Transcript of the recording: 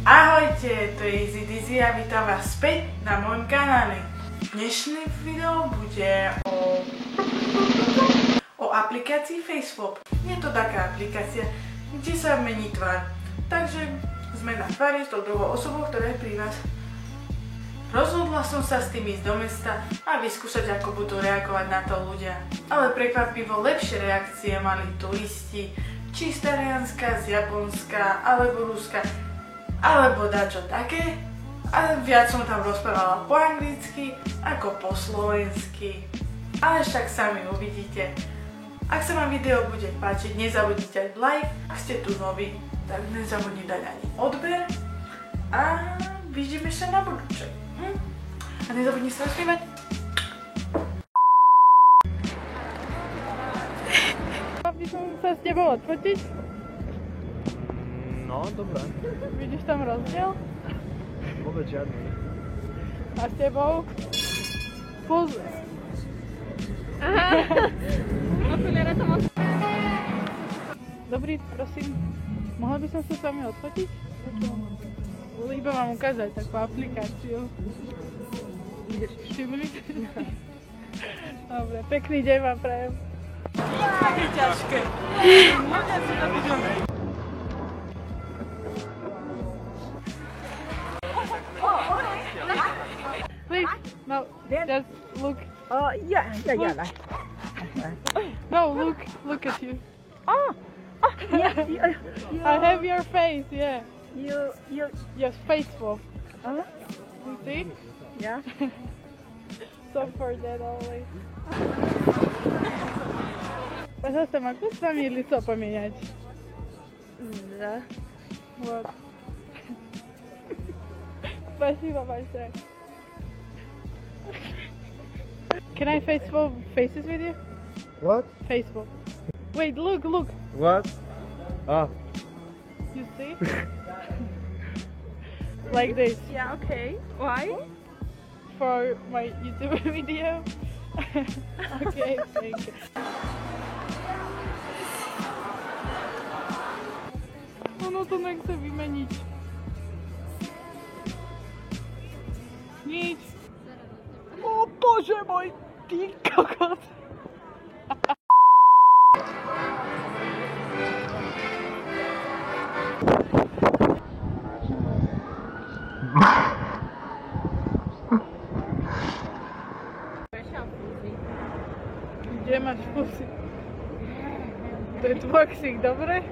Ahojte, to je Easy Dizzy a vítam vás späť na môjom kanále. Dnešné video bude o aplikácii FaceSwap. Je to taká aplikácia, kde sa mení tvár. Takže sme na tvári s tou druhou osobou, ktorá je pri vás. Rozhodla som sa s tým ísť do mesta a vyskúšať, ako budú reagovať na to ľudia. Ale prekvapivo lepšie reakcie mali turisti, či z Talianska, z Japonska, alebo Ruska, alebo dačo také. A viac som tam rozprávala po anglicky ako po slovensky. Ale však sami uvidíte. Ak sa vám video bude páčiť, nezabudnite dať like. Ak ste tu noví, tak nezabudnite dať ani odber. A vidíme sa na budúce. A nezabudni sa rozprávať. By som sa s tebou odfotiť? No, dobré. Vidíš tam rozdiel? Vôbec žiadny. A s tebou? Pozor. Dobrý, prosím. Mohla by som sa s vami odfotiť? Iba vám ukázať takú aplikáciu. Všimli? Dobre, pekný deň vám prajem. Také ťažké. Please, no, just look. Yeah. No, look at you. Yeah. I have your face, yeah. You. Yes, FaceSwap. You see? Yeah. So for that always. Пожалуйста, могу с вами лицо поменять? Да. Вот. Спасибо большое. Can I FaceSwap faces with you? What? FaceSwap. Wait, look. What? Ah. You see? Like this. Yeah, okay. Why? For my YouTube video. Okay, thank you. Ono to nechce vymeniť. Nič. O Bože môj, ty kokot. Kde máš pusy? To je tvoj ksík, dobre?